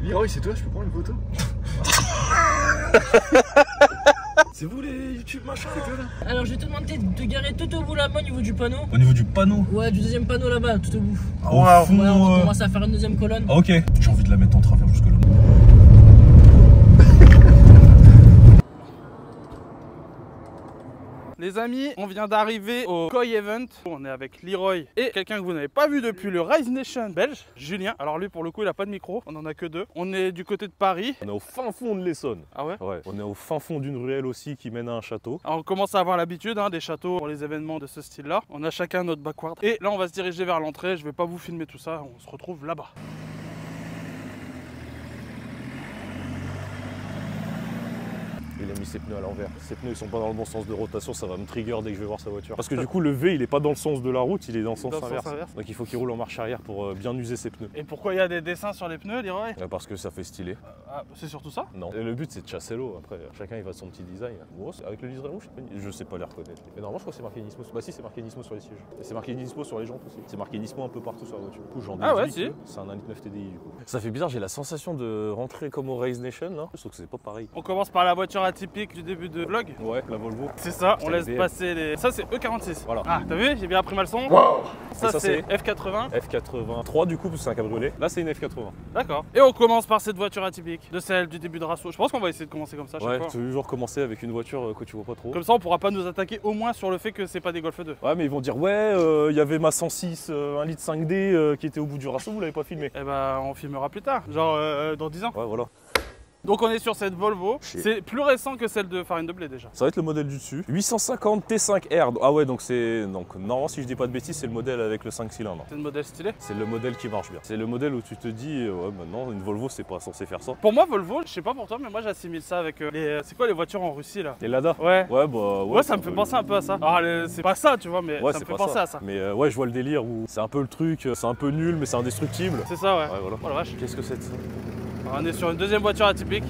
Leroy, c'est toi, je peux prendre une photo? C'est vous les YouTube machin, c'est toi là? Alors je vais te demander de te garer tout au bout là-bas au niveau du panneau. Au niveau du panneau? Ouais, du deuxième panneau là-bas, tout au bout. Au fond, Ouais, on commence à faire une deuxième colonne. Ah, ok. J'ai envie de la mettre en travers jusque là. Les amis, on vient d'arriver au Koi Event. On est avec Leroy et quelqu'un que vous n'avez pas vu depuis le Rise Nation belge, Julien. Alors lui pour le coup il a pas de micro, on en a que deux. On est du côté de Paris. On est au fin fond de l'Essonne. Ah ouais? Ouais. On est au fin fond d'une ruelle aussi qui mène à un château. Alors on commence à avoir l'habitude des châteaux pour les événements de ce style là. On a chacun notre backward. Et là on va se diriger vers l'entrée, je vais pas vous filmer tout ça, on se retrouve là-bas. Il a mis ses pneus à l'envers. Ses pneus ils sont pas dans le bon sens de rotation, ça va me trigger dès que je vais voir sa voiture. Parce que du coup le V il est pas dans le sens de la route, il est dans le sens inverse. Donc il faut qu'il roule en marche arrière pour bien user ses pneus. Et pourquoi il y a des dessins sur les pneus, Leroy? Parce que ça fait stylé. Ah, c'est surtout ça? Non. Et le but c'est de chasser l'eau. Après chacun il va de son petit design. Bon, avec le liseré rouge, je sais pas les reconnaître. Mais normalement je crois que c'est marqué Nismo. Bah si, c'est marqué Nismo sur les sièges. Et c'est marqué Nismo sur les jantes aussi. C'est marqué Nismo un peu partout sur la voiture. Du coup j'en ah ouais, si. C'est un 1,9 TDI du coup. Ça fait bizarre, j'ai la sensation de rentrer comme au Race Nation là. Sauf que c'est pas pareil. On commence par la voiture atypique du début de vlog. Ouais, la Volvo. C'est ça, on laisse BM. passer les... Ça c'est E46. Voilà. Ah, t'as vu? J'ai bien appris ma leçon. Wow. Ça c'est F80. F83 du coup parce que c'est un cabriolet. Là c'est une F80. D'accord. Et on commence par cette voiture atypique de celle du début de Rasso. Je pense qu'on va essayer de commencer comme ça à chaque Ouais, fois. toujours commencer avec une voiture que tu vois pas trop. Comme ça on pourra pas nous attaquer au moins sur le fait que c'est pas des Golf 2. Ouais mais ils vont dire ouais, il y avait ma 106 1 litre 5D qui était au bout du Rasso, vous l'avez pas filmé. Eh bah on filmera plus tard, genre dans 10 ans. Ouais voilà. Donc on est sur cette Volvo, c'est plus récent que celle de Farine de Blé déjà. Ça va être le modèle du dessus. 850 T5R. Ah ouais donc c'est... Donc normalement si je dis pas de bêtises c'est le modèle avec le 5 cylindres. C'est le modèle stylé. C'est le modèle qui marche bien. C'est le modèle où tu te dis ouais maintenant une Volvo c'est pas censé faire ça. Pour moi Volvo, je sais pas pour toi mais moi j'assimile ça avec les... C'est quoi les voitures en Russie là? Les Lada. Ouais. Ouais bah ouais. Ouais ça me fait penser un peu à ça. Alors c'est pas ça tu vois mais ouais, ça me fait penser à ça. Mais ouais je vois le délire où c'est un peu le truc, c'est un peu nul mais c'est indestructible. C'est ça ouais. Ouais voilà. Oh la vache. Qu'est-ce que c'est de ça? Alors, on est sur une deuxième voiture atypique.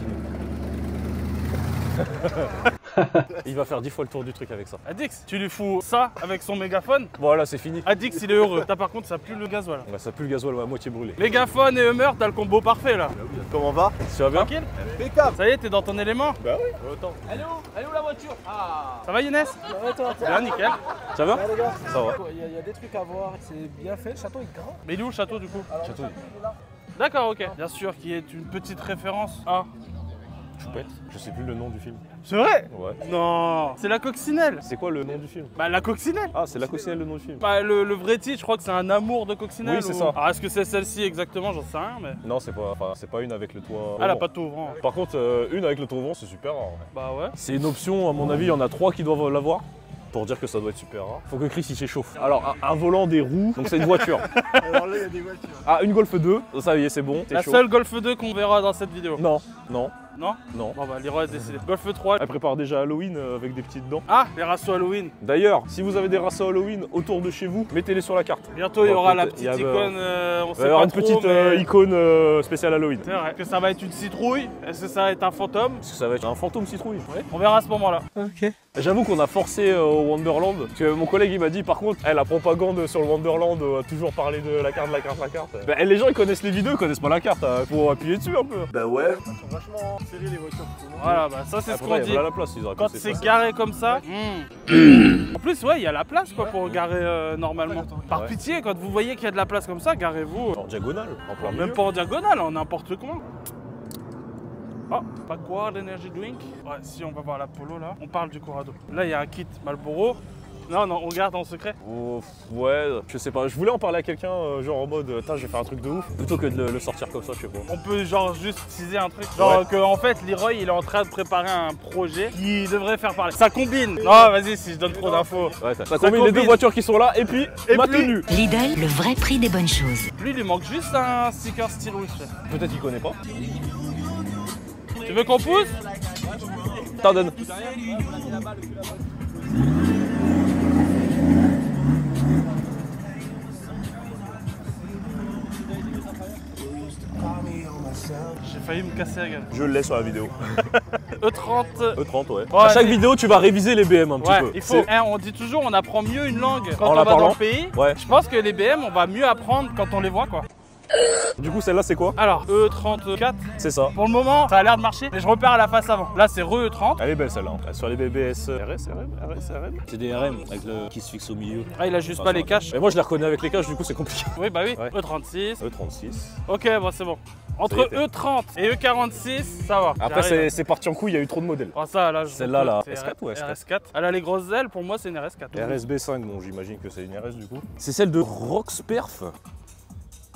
Il va faire 10 fois le tour du truc avec ça. Adix, tu lui fous ça avec son mégaphone. Voilà, c'est fini. Adix, il est heureux. T'as par contre, ça pue le gasoil. Ouais, ça pue le gasoil à moitié brûlé. Mégaphone et Hummer, t'as le combo parfait là. Comment va? Ça va bien? Tranquille? Impeccable. Ça y est, t'es dans ton élément? Bah oui. Autant. Elle est où la voiture? Ah. Ça va Younes? Ouais toi. Bien, nickel. Ça va? Ouais les gars. Ça va. Il y a des trucs à voir, c'est bien fait, le château est grand. Mais il est où le château du coup? Château. D'accord, ok. Bien sûr, qui est une petite référence à... Choupette. Je sais plus le nom du film. C'est vrai? Ouais. Non, c'est la coccinelle. C'est quoi le nom du film? Bah la coccinelle. Ah, c'est la coccinelle le nom du film. Bah le vrai titre, je crois que c'est un amour de coccinelle. Oui, c'est ça. Alors est-ce que c'est celle-ci exactement? J'en sais rien, mais... Non, c'est pas une avec le toit. Ah, elle a pas de tout ouvrant. Par contre, une avec le toit ouvrant, c'est super rare. Bah ouais. C'est une option, à mon avis, il y en a 3 qui doivent l'avoir. Pour dire que ça doit être super rare. Faut que Chris il s'échauffe. Alors un volant, des roues, donc c'est une voiture. Alors là il y a des voitures. Ah, une Golf 2, ça y est, c'est bon. La chaud. seule Golf 2 qu'on verra dans cette vidéo. Non, non, Non? non. Bon bah Leroy a décidé. Golf 3. Elle prépare déjà Halloween avec des petites dents. Ah, les rassos Halloween. D'ailleurs, si vous avez des races Halloween autour de chez vous, mettez-les sur la carte. Bientôt il y aura la peut-être- petite il y a- icône, on Il sait va y avoir pas une trop, petite mais... icône spéciale Halloween. C'est vrai. Est-ce que ça va être une citrouille? Est-ce que ça va être un fantôme? Est-ce que ça va être un fantôme citrouille? On verra à ce moment-là. Ok. J'avoue qu'on a forcé au Wonderland. Parce que mon collègue il m'a dit par contre, la propagande sur le Wonderland a toujours parlé de la carte, la carte, la carte. Bah, les gens ils connaissent les vidéos, ils connaissent pas la carte. Faut appuyer dessus un peu. Bah ouais. Vachement serré les voitures. Voilà, bah ça c'est ce qu'on Après, il dit. y a la place, ils auraient Quand pu c'est faire ça. garé comme ça. En plus, ouais, il y a la place quoi pour garer normalement. Par Ouais. pitié, quand vous voyez qu'il y a de la place comme ça, garez-vous. En diagonale, en plein Même milieu. pas en diagonale, en n'importe comment. Oh, Backward Energy Drink. Ouais, si on va voir la Polo là, on parle du Corrado. Là, il y a un kit Marlboro. Non, non, on garde en secret. Oh, ouais, je sais pas. Je voulais en parler à quelqu'un, genre en mode, je vais faire un truc de ouf, plutôt que de le sortir comme ça, je sais pas. On peut genre juste teaser un truc. Genre Ouais. que en fait, Leroy, il est en train de préparer un projet qui devrait faire parler. Ça combine. Non, vas-y, si je donne trop d'infos. Ouais, ça combine les deux voitures qui sont là et puis ma tenue. Lidl, le vrai prix des bonnes choses. Lui, il lui manque juste un sticker style Wish. Peut-être qu'il connaît pas. Tu veux qu'on pousse? T'en donnes. J'ai failli me casser la gueule. Je le laisse sur la vidéo. E30. E30, ouais. Ouais, À chaque c'est- vidéo, tu vas réviser les BM un petit Ouais, peu. il faut. Hein, on dit toujours, on apprend mieux une langue quand En on la va dans parlant. le pays. Ouais. Je pense que les BM, on va mieux apprendre quand on les voit, quoi. Du coup, celle-là, c'est quoi? Alors, E34. C'est ça. Pour le moment, ça a l'air de marcher, mais je repère à la face avant. Là, c'est E30. Elle est belle celle-là. Sur les BBS RS, RM. C'est des RM avec le qui se fixe au milieu. Ah, il a juste pas les caches. Mais moi, je les reconnais avec les caches, du coup, c'est compliqué. Oui, bah oui. Ouais. E36. E36. Ok, bon, c'est bon. Entre E30 et E46, ça va. Après, c'est parti en couille, il y a eu trop de modèles. Oh, ça, là, Celle-là, là, c'est S4 ou S4? RS4. Elle a les grosses ailes, pour moi, c'est une RS4. RSB5, bon, j'imagine que c'est une RS du coup. C'est celle de Roxperf.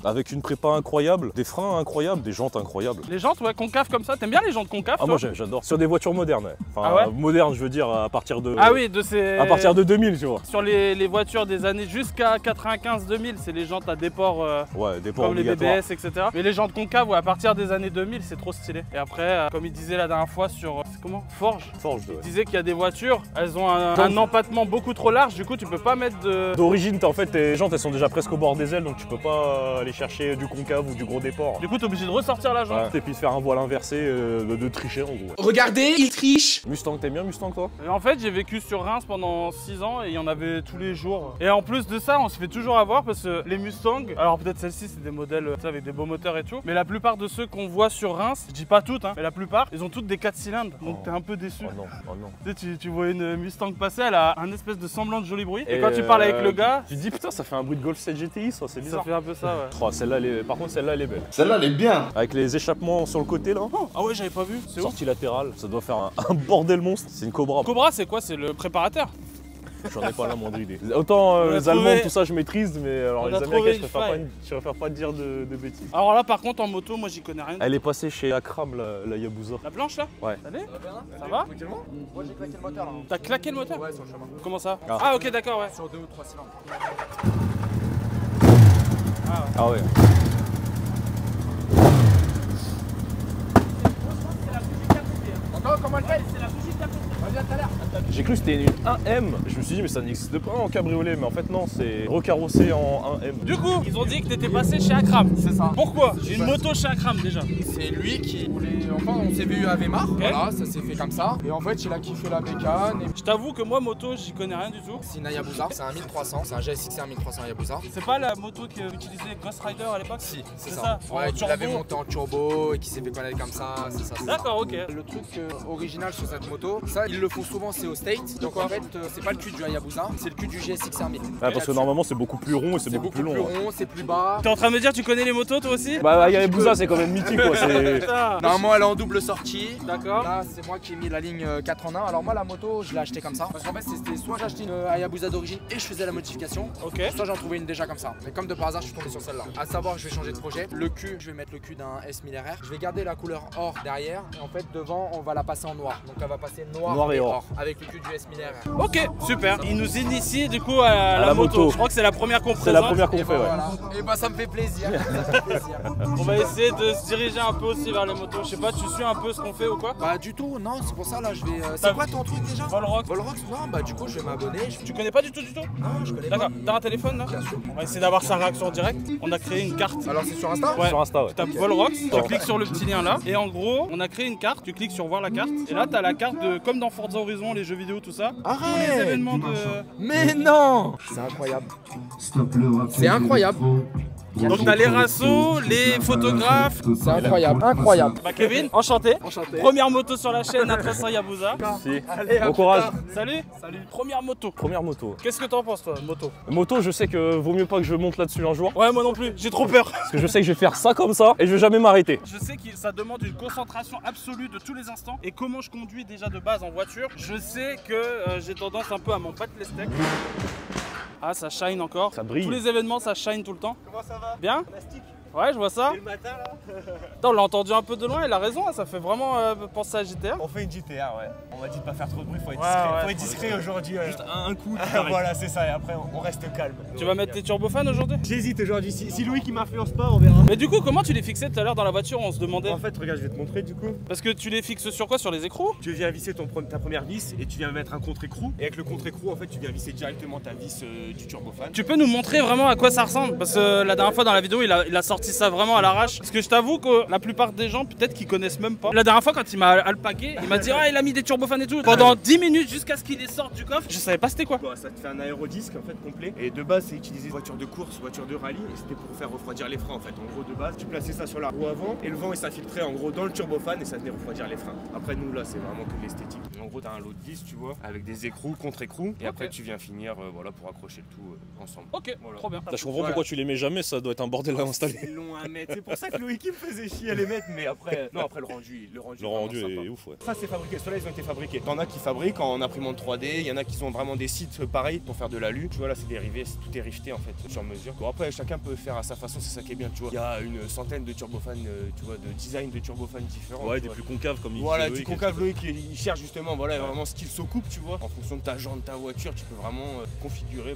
Avec une prépa incroyable, des freins incroyables, des jantes incroyables. Les jantes, ouais, concaves comme ça. T'aimes bien les jantes concaves? Ah, moi j'adore. Sur des voitures modernes, ouais. Enfin, Ah ouais modernes, je veux dire, à partir de. Ah oui, de ces. À partir de 2000, tu vois. Sur les voitures des années jusqu'à 95-2000, c'est les jantes à déport. Ouais, des ports Comme les obligatoires. BBS, etc. Mais les jantes concaves, ouais, à partir des années 2000, c'est trop stylé. Et après, comme il disait la dernière fois sur. C'est comment? Forge. Forge, Il ouais. disait qu'il y a des voitures, elles ont un empattement beaucoup trop large, du coup, tu peux pas mettre de. D'origine, en fait, tes jantes, elles sont déjà presque au bord des ailes, donc tu peux pas aller chercher du concave ou du gros déport. Du coup, t'es obligé de ressortir la jante. Ouais. Et puis de faire un voile inversé, de tricher en gros. Regardez, il triche. Mustang, t'aimes bien Mustang toi? Et en fait, j'ai vécu sur Reims pendant 6 ans et il y en avait tous les jours. Et en plus de ça, on se fait toujours avoir parce que les Mustangs, alors peut-être celle-ci, c'est des modèles tu sais, avec des beaux moteurs et tout, mais la plupart de ceux qu'on voit sur Reims, je dis pas toutes, hein, mais la plupart, ils ont toutes des 4 cylindres. Donc t'es un peu déçu. Oh non, oh non. Tu sais, tu vois une Mustang passer, elle a un espèce de semblant de joli bruit. Et quand tu parles avec le gars, tu te dis putain, ça fait un bruit de Golf 7 GTI, ça c'est ça bizarre. fait un peu ça, ouais. Oh, celle-là, par contre, celle-là, elle est belle. Celle-là, elle est bien. Avec les échappements sur le côté là. Oh, ah ouais, j'avais pas vu. C'est où? Sortie latérale, ça doit faire un bordel monstre. C'est une Cobra. Cobra, c'est quoi? C'est le préparateur? J'en ai pas la moindre idée. Autant On a les trouvé- Allemands, tout ça, je maîtrise, mais alors On les a Américains, trouvé je une préfère pas dire de bêtises. Alors là, par contre, en moto, moi, j'y connais rien. Elle est passée chez Akram, la Yabusa. La blanche là? Ouais. Allez, ça va? Moi, j'ai claqué le moteur là. T'as claqué le moteur? Ouais, sur le chemin. Comment ça? Ah. Ah, ok, d'accord, ouais. Sur 2 ou 3 cylindres. Ah ouais. Attends, comment elle fait? Vas-y, à tout à l'heure. J'ai cru que c'était une 1M. Je me suis dit, mais ça n'existe pas en cabriolet, mais en fait, non, c'est recarrossé en 1M. Du coup, ils ont dit que t'étais passé chez Akram. C'est ça. Pourquoi? J'ai une moto chez Akram déjà. C'est lui qui voulait. Enfin, on s'est vu à Weimar. Voilà, ça s'est fait comme ça. Et en fait, il a kiffé la bécane. Et... Je t'avoue que moi, moto, j'y connais rien du tout. C'est une Hayabusa. C'est un 1300. C'est un GSX-R 1300 Hayabusa. C'est pas la moto qu'utilisait Ghost Rider à l'époque? Si, c'est C'est ça. ça. Ouais, En qui l'avait turbo. monté en turbo et qui s'est fait connaître comme ça. C'est ça. c'est ça. D'accord, ok. Le truc original sur cette moto, ça ils le font souvent, c'est au State. Donc en fait, c'est pas le cul du Hayabusa, c'est le cul du GSX-R 1000. Ah, parce que normalement, c'est beaucoup plus rond et c'est C'est beaucoup plus long. hein. rond, c'est plus bas. T'es en train de me dire, tu connais les motos toi aussi? Bah, Yabusa, c'est quand même mythique, quoi. C'est... Putain. Normalement, elle est en double sortie. D'accord. Là, c'est moi qui ai mis la ligne 4 en 1. Alors moi, la moto, je l'ai achetée comme ça. Parce qu'en fait, c'était soit j'achetais une Hayabusa d'origine et je faisais la modification, Ok. soit j'en trouvais une déjà comme ça. Mais comme de par hasard, je suis tombé sur celle-là. À savoir, je vais changer de projet. Le cul, je vais mettre le cul d'un S1000RR. Je vais garder la couleur or derrière. Et en fait, devant, on va la passer en noir. Donc elle va passer noir et et or. or. Avec le cul du S1000RR. Ok, super. Il nous initie du coup à la moto. Je crois que c'est la première qu'on C'est la présente. première qu'on Et fait, ouais. voilà. Et bah ça me fait plaisir. Ça me fait plaisir. On va essayer de se diriger un peu aussi vers les motos. Je sais pas, tu suis un peu ce qu'on fait ou quoi? Bah du tout, non, c'est pour ça là, je vais. T'as- C'est quoi ton truc déjà? Volrox. Volrox? Non, bah du coup, je vais m'abonner. Tu connais pas du tout Non, je connais pas. D'accord. T'as un téléphone là? Bien sûr. On va essayer d'avoir sa réaction en direct. On a créé une carte. Alors c'est sur Insta? Ouais. Sur Insta, ouais. Tu tapes Volrox, tu cliques sur le petit lien là, et en gros, on a créé une carte, tu cliques sur voir la carte, et là t'as la carte de, comme dans Forza Horizon, les jeux vidéo, tout ça, tous les événements de... Mais non! C'est incroyable. C'est incroyable. Donc t'as les rassos, les photographes. C'est incroyable. Incroyable. Bah Kevin, enchanté. Enchanté. Première moto sur la chaîne, A300 Yabusa. Si. Allez, Bon courage. Salut. Salut. Première moto. Première moto. Qu'est-ce que t'en penses toi, moto? Moto, je sais que vaut mieux pas que je monte là-dessus un jour. Ouais, moi non plus, j'ai trop peur. Parce que je sais que je vais faire ça comme ça et je vais jamais m'arrêter. Je sais que ça demande une concentration absolue de tous les instants. Et comment je conduis déjà de base en voiture, je sais que j'ai tendance un peu à m'en battre les steaks. Ah, ça shine encore. Ça brille. Tous les événements, ça shine tout le temps. Comment ça va? Bien? Plastique. Ouais, je vois ça. Et le matin là? Attends, on l'a entendu un peu de loin, il a raison, hein, ça fait vraiment penser à GTA. On fait une GTA, ouais. On m'a dit de pas faire trop de bruit, faut être Ouais, discret. ouais, Faut être discret aujourd'hui. Juste un coup. Voilà, c'est ça, et après on reste calme. Tu vas mettre tes turbofans aujourd'hui? J'hésite aujourd'hui. Si Louis qui m'influence pas, on verra. Mais du coup, comment tu les fixais tout à l'heure dans la voiture? On se demandait. En fait, regarde, je vais te montrer du coup. Parce que tu les fixes sur quoi? Sur les écrous? Tu viens visser ta première vis et tu viens mettre un contre-écrou. Et avec le contre-écrou, en fait, tu viens visser directement ta vis du turbofan. Tu peux nous montrer vraiment à quoi ça ressemble? Parce que la dernière fois dans la vidéo, il a sorti sorti ça vraiment à l'arrache. Parce que je t'avoue que la plupart des gens, peut-être qu'ils connaissent même pas. La dernière fois, quand il m'a alpagué, il m'a dit ah, il a mis des turbofans et tout. Pendant 10 minutes jusqu'à ce qu'il les sorte du coffre, je savais pas c'était quoi. Ça te fait un aérodisque en fait complet. Et de base, c'est utilisé voiture de course, voiture de rallye. Et c'était pour faire refroidir les freins en fait. En gros, de base, tu plaçais ça sur la roue avant et le vent il s'infiltrait en gros dans le turbofan et ça venait refroidir les freins. Après, nous là, c'est vraiment que l'esthétique. En gros, t'as un lot de vis, tu vois, avec des écrous, contre-écrous. Et après, tu viens finir voilà, pour accrocher le tout ensemble. Ok, voilà. trop bien. Je comprends pourquoi tu les mets jamais, ça doit être un bordel à installer. C'est long à mettre, c'est pour ça que Loïc il me faisait chier à les mettre, mais après, non, après le rendu est ouf, ouais. Ça c'est fabriqué, ceux-là ils ont été fabriqués. T'en as qui fabriquent en imprimante 3D, il y en a qui sont vraiment des sites pareils pour faire de l'alu. Tu vois là c'est dérivé, tout est rifté en fait sur mesure. Bon après chacun peut faire à sa façon, c'est ça qui est bien, tu vois. Il y a une centaine de turbofans, tu vois, de design de turbofans différents. Ouais, des plus concaves comme il dit. Voilà, du concave Loïc, il cherche justement voilà, vraiment ce qu'il se coupe, tu vois. En fonction de ta jambe, de ta voiture, tu peux vraiment configurer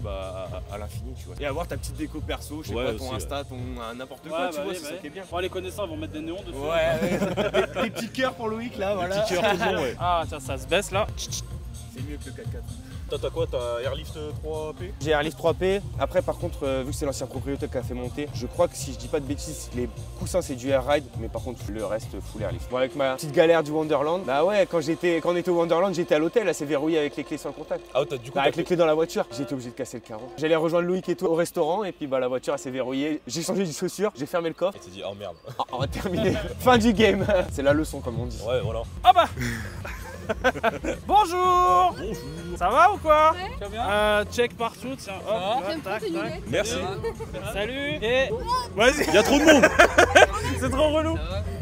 à l'infini, tu vois. Et avoir ta petite déco perso, je sais pas, ton Insta, ton n'importe quoi, tu vois, c'est ça qui est bien. Bon, les connaissants ils vont mettre des néons dessus. Ouais, des petits cœurs pour Loïc là, voilà. Des petits cœurs tout le long, ouais. Ah tiens, ça se baisse là. C'est mieux que le 4x4. T'as quoi? T'as Airlift 3P? J'ai Airlift 3P. Après, par contre, vu que c'est l'ancien propriétaire qui a fait monter, je crois que si je dis pas de bêtises, les coussins c'est du Air Ride, mais par contre le reste full Airlift. Bon, avec ma petite galère du Wonderland, bah ouais, quand on était au Wonderland, j'étais à l'hôtel, là c'est verrouillé avec les clés sans contact. Ah, t'as du coup. Avec les clés dans la voiture, j'étais obligé de casser le carreau. J'allais rejoindre Loïc et tout au restaurant, et puis bah la voiture elle s'est verrouillée. J'ai changé de chaussures, j'ai fermé le coffre. Et t'es dit, oh merde. Ah, on va terminer. Fin du game. C'est la leçon comme on dit. Ouais, voilà. Ah bah Bonjour. Bonjour. Ça va ou quoi? Ouais. Tu vas bien? Check partout, tiens. Hop, J'aime pas tac, tes tac. lunettes. Merci. Salut. Et vas-y. Il y a trop de monde. C'est trop relou.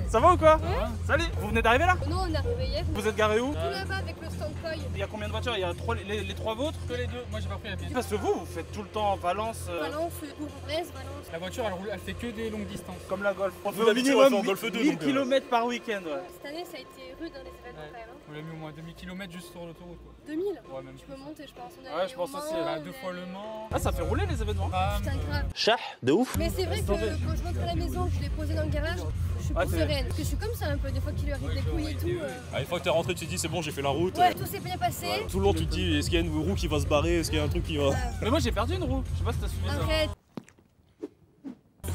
Ça va ou quoi? Salut. Vous venez d'arriver là? Non, on est arrivé hier. Vous êtes garé où? Tout là-bas avec le stand koi. Il y a combien de voitures? Il y a les trois vôtres? Que les deux, moi j'ai pas pris la mienne. Parce que vous faites tout le temps Valence. Valence, Bourg-en-Bresse, Valence. La voiture elle fait que des longues distances. Comme la Golf. On Nous, fait au d'habitude, on va minimum faire Golf 2, 1000 donc, km par week-end. Ouais. Cette année, ça a été rude dans les événements quand même. On l'a mis au moins 2000 km juste sur l'autoroute quoi. 2000. Ouais, même Tu plus. peux monter, je pense. On est Ouais, allé je pense au aussi. Mans, Bah, on deux est fois allé- le Mans. Ah, ça fait rouler les événements. Putain, grave. Chah, de ouf. Mais c'est vrai que quand je rentre à la maison, que je l'ai posé dans le garage, je suis plus sereine. Parce que je suis comme ça un peu, des fois qu'il lui arrive des couilles et tout. Ah, une fois que t'es rentré, tu te dis, c'est bon, j'ai fait la route. Ouais, tout s'est bien passé. Tout le long, tu te dis, est-ce qu'il y a une roue qui va se barrer? Est-ce qu'il y a un truc qui va. Mais moi j'ai perdu une roue. Je sais pas si t'as suivi ça. Arrête.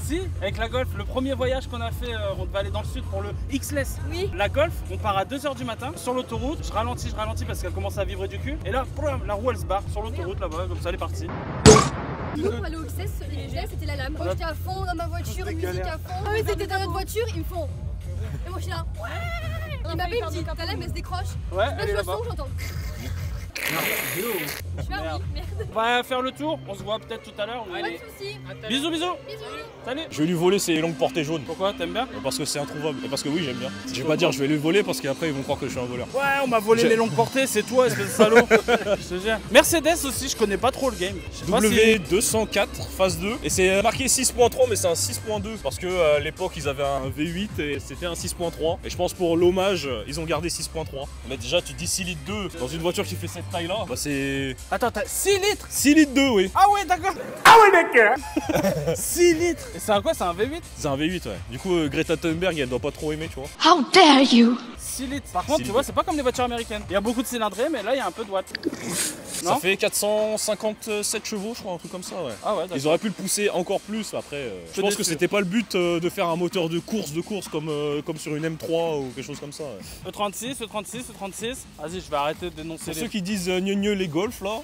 Si, avec la Golf, le premier voyage qu'on a fait, on devait aller dans le sud pour le X-Less. Oui. La Golf, on part à 2h du matin sur l'autoroute. Je ralentis parce qu'elle commence à vibrer du cul. Et là, la roue elle se barre sur l'autoroute là-bas, comme ça elle est partie. Nous, pour aller au XS, c'était la lame. Moi, j'étais à fond dans ma voiture, musique à fond. Eux, ils étaient dans notre voiture, ils me font. Et moi, je suis là. Ouais. Il m'appelle, il me dit, ta lame, elle se décroche. Ouais, Là, elle est je là-bas. sens, j'entends. Je suis là, oui, merde. On va faire le tour, on se voit peut-être tout à l'heure. Pas de soucis. Bisous, bisous. Bisous. Salut. Je vais lui voler ses longues portées jaunes. Pourquoi, t'aimes bien? Parce que c'est introuvable. Et parce que oui, j'aime bien. Je vais pas dire je vais lui voler parce qu'après ils vont croire que je suis un voleur. Ouais, on m'a volé les longues portées, c'est toi, espèce de salaud. Je te jure. Mercedes aussi, je connais pas trop le game. Je sais pas si- W204 phase 2 et c'est marqué 6.3 mais c'est un 6.2 parce que à l'époque ils avaient un V8 et c'était un 6.3 et je pense pour l'hommage ils ont gardé 6.3. Mais déjà tu te dis 6 litres 2 dans une voiture qui fait cette taille là, bah c'est... Attends, t'as 6 litres? 6 litres 2 oui. Ah ouais, d'accord. Ah ouais, d'accord. 6 litres. Et c'est un quoi? C'est un V8? C'est un V8 ouais. Du coup Greta Thunberg elle doit pas trop aimer tu vois. How dare you! 6 litres. Par contre, tu vois, c'est pas comme les voitures américaines. Il y a beaucoup de cylindrées, mais là il y a un peu de watts. Ça fait 457 chevaux je crois, un truc comme ça ouais. Ah ouais, d'accord. Ils auraient pu le pousser encore plus après. Je pense que déçu. c'était pas le but de faire un moteur de course comme sur une M3 ou quelque chose comme ça. Ouais. E36, E36, E36. Vas-y, je vais arrêter de dénoncer Pour les... ceux qui disent gneu les Golf là,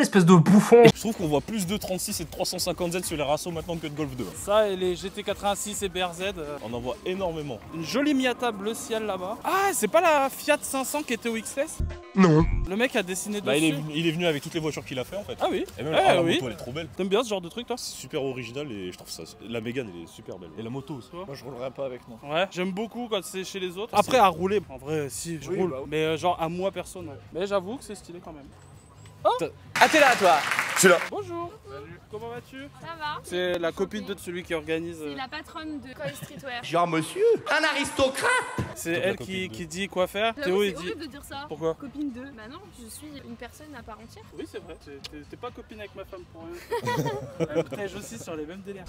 Espèce de bouffon. je trouve qu'on voit plus de 36 et de 350Z sur les Rasso maintenant que de Golf 2. Ça et les GT86 et BRZ. On en voit énormément. Une jolie Miata bleu ciel là-bas. Ah, c'est pas la Fiat 500 qui était au XS? Non. Le mec a dessiné Bah, dessus. il est venu avec toutes les voitures qu'il a fait en fait. Ah oui. Et même Eh la oui. moto elle est trop belle. T'aimes bien ce genre de truc toi? C'est super original et je trouve ça. La Mégane elle est super belle. Et la moto aussi. Moi je roulerai pas avec non. Ouais, j'aime beaucoup quand c'est chez les autres. Après à rouler, en vrai si je Oui, roule, bah oui. mais genre à moi perso non. Mais j'avoue que c'est stylé quand même. Ah t'es là toi. Je suis là. Bonjour. Salut. Comment vas-tu? Ça va? C'est la copine de celui qui organise. C'est la patronne de Koi Streetwear. Genre monsieur. Un aristocrate. C'est Plutôt que la elle copine qui de. dit quoi faire. J'avoue, Théo il c'est dit. horrible de dire ça. Pourquoi? Copine de. Bah non, je suis une personne à part entière. Oui, c'est vrai. T'es pas copine avec ma femme pour rien. Elle me protège aussi sur les mêmes délires.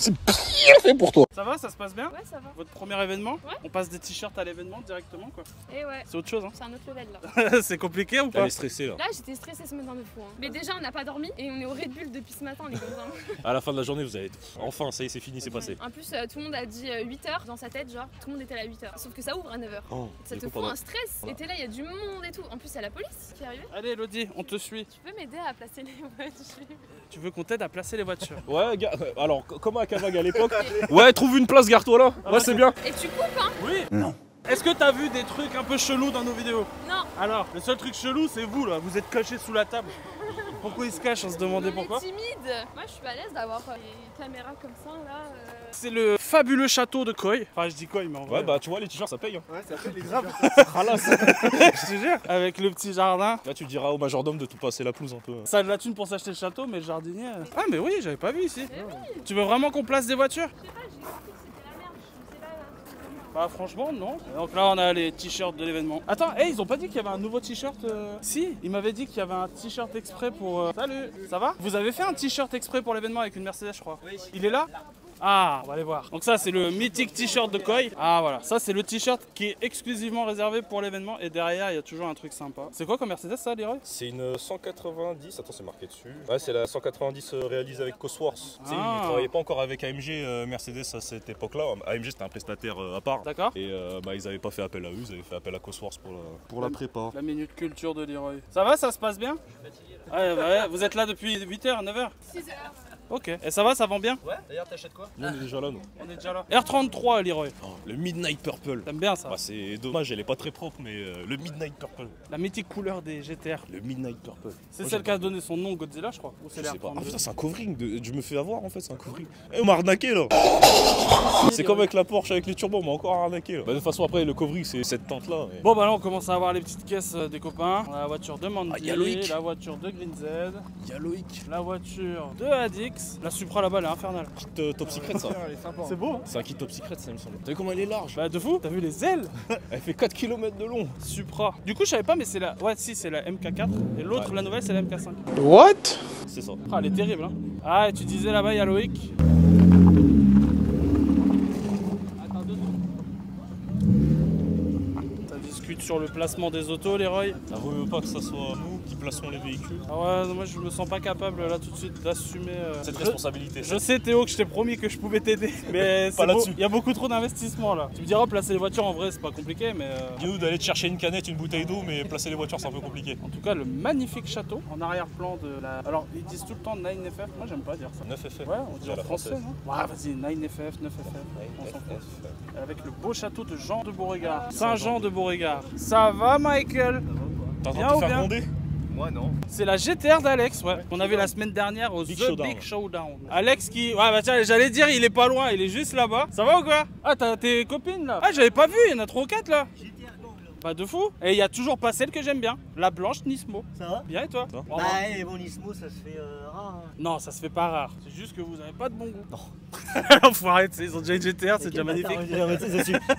Fait pour toi. Ça va, ça se passe bien? Ouais, ça va. Votre premier événement? Ouais. On passe des t-shirts à l'événement directement quoi. Et ouais, C'est autre chose hein. c'est un autre level là. C'est compliqué ou Elle pas? est stressée là. Là, j'étais stressée ce matin de fou. Hein. Mais déjà, on n'a pas dormi et on est au Red Bull depuis ce matin, les copains. À la fin de la journée, vous allez être. Enfin, ça y est, c'est fini, c'est passé. En plus, tout le monde a dit 8h dans sa tête, genre tout le monde était là à 8h. Sauf que ça ouvre à 9h. Oh, Ça du te coup, fout pendant- un stress. Voilà. Et t'es là, il y a du monde et tout. En plus, il y a la police qui est arrivée. Allez Elodie, on te suit. Tu peux m'aider à placer les voitures? Tu veux qu'on t'aide à placer les voitures? Ouais, alors, comme à Cavag à l'époque. Ouais, trouve une place, gare-toi là. Ouais, c'est bien. Et tu coupes, hein? Oui. Non. Est-ce que t'as vu des trucs un peu chelous dans nos vidéos? Non. Alors, le seul truc chelou, c'est vous là. Vous êtes cachés sous la table. Pourquoi ils se cachent? On se demandait pourquoi. On est timide. Moi, je suis à l'aise d'avoir des caméras comme ça, là. C'est le fabuleux château de Koi. Enfin, je dis Koi, mais en vrai. Ouais, bah tu vois, les t-shirts ça paye. Hein. Ouais, ça fait les grave. Je te jure. Avec le petit jardin. Là, tu diras au majordome de tout passer la pelouse un peu. Ça a de la thune pour s'acheter le château, mais le jardinier. Ah, mais oui, j'avais pas vu ici. Tu veux vraiment qu'on place des voitures? Je sais pas, j'ai compris que c'était la merde. Je sais pas. Bah, franchement, non. Donc là, on a les t-shirts de l'événement. Attends, hey, ils ont pas dit qu'il y avait un nouveau t-shirt Si, ils m'avaient dit qu'il y avait un t-shirt exprès pour. Salut, ça va? Vous avez fait un t-shirt exprès pour l'événement avec une Mercedes, je crois. Oui. Il est là? Ah, on va aller voir. Donc ça, c'est le mythique t-shirt de Koi. Ah voilà, ça c'est le t-shirt qui est exclusivement réservé pour l'événement. Et derrière, il y a toujours un truc sympa. C'est quoi comme Mercedes ça, Leroy? C'est une 190, attends, c'est marqué dessus. Ouais, c'est la 190 réalisée avec Cosworth. Tu sais, Ah. ils travaillaient pas encore avec AMG Mercedes à cette époque-là. AMG c'était un prestataire à part. D'accord. Et bah, ils avaient pas fait appel à eux, ils avaient fait appel à Cosworth pour la prépa. La minute culture de Leroy. Ça va, ça se passe bien? Ouais, bah ouais, vous êtes là depuis 8h, 9h? 6h. Ok. Et ça va, ça vend bien? Ouais, d'ailleurs, t'achètes quoi? Nous on est déjà là, nous. On est déjà là. R33, Leroy. Oh, le Midnight Purple. T'aimes bien ça? Bah, c'est dommage, elle est pas très propre, mais le Midnight Purple. La mythique couleur des GTR. Le Midnight Purple. C'est Moi, celle j'aime qui a donné son nom Godzilla, je crois. Ou c'est Je sais pas. Ah l'R32? putain, c'est un covering. Je me fais avoir en fait, c'est un covering. Eh, on m'a arnaqué là. C'est comme avec la Porsche avec les turbos, on m'a encore arnaqué là. Bah, de toute façon, après, le covering, c'est cette tente là. Bon bah là on commence à avoir les petites caisses des copains. On a la voiture de Mandy, y a Loïc. la voiture de Green Z, Y'a Loïc. la voiture de Adix. La Supra là-bas elle est infernale. Kit top secret ça. Elle est sympa. C'est beau hein? C'est un kit top secret ça, il me semble. T'as vu comment elle est large? Bah de fou, t'as vu les ailes? Elle fait 4 km de long. Supra. Du coup je savais pas mais c'est la... Ouais si c'est la MK4 et l'autre Ouais. la nouvelle c'est la MK5. C'est ça. Ah elle est terrible hein. Ah et tu disais là-bas il y a Loïc. Attends 2 secondes. Ça discute sur le placement des autos Leroy. Ça vaut pas que ça soit nous qui plaçons les véhicules. Ah ouais moi je me sens pas capable là tout de suite d'assumer Cette responsabilité. Je sais Théo que je t'ai promis que je pouvais t'aider, mais Pas là-dessus. il y a beaucoup trop d'investissement là. Tu me diras placer les voitures en vrai c'est pas compliqué mais Dis-nous d'aller te chercher une canette, une bouteille d'eau, mais placer les voitures c'est un peu compliqué. en tout cas le magnifique château en arrière-plan de la... Alors ils disent tout le temps 9FF, moi j'aime pas dire ça. 9FF. Ouais on dit C'est en la français française. non? Ouais vas-y 9FF, 9FF, on s'en fout. Avec le beau château de Jean de Beauregard, Saint-Jean de Beauregard. Ça va Michael? T'es en Bien train de ou te faire bien gronder? Moi non. C'est la GTR d'Alex, ouais. On avait la semaine dernière au Big The Showdown. Big Showdown. Alex qui. Ouais, bah tiens, j'allais dire, il est pas loin, il est juste là-bas. Ça va ou quoi? Ah, t'as tes copines là? Ah, j'avais pas vu, il y en a 3 ou 4 là. Pas de fou. Et il y a toujours pas celle que j'aime bien, la blanche Nismo. Ça va? Bien et toi? Ça va. Bon, Bah, les bons Nismo, ça se fait rare. Hein. non, ça se fait pas rare. C'est juste que vous avez pas de bon goût. Non. L'enfoiré, ils ont déjà une GTR, c'est déjà magnifique.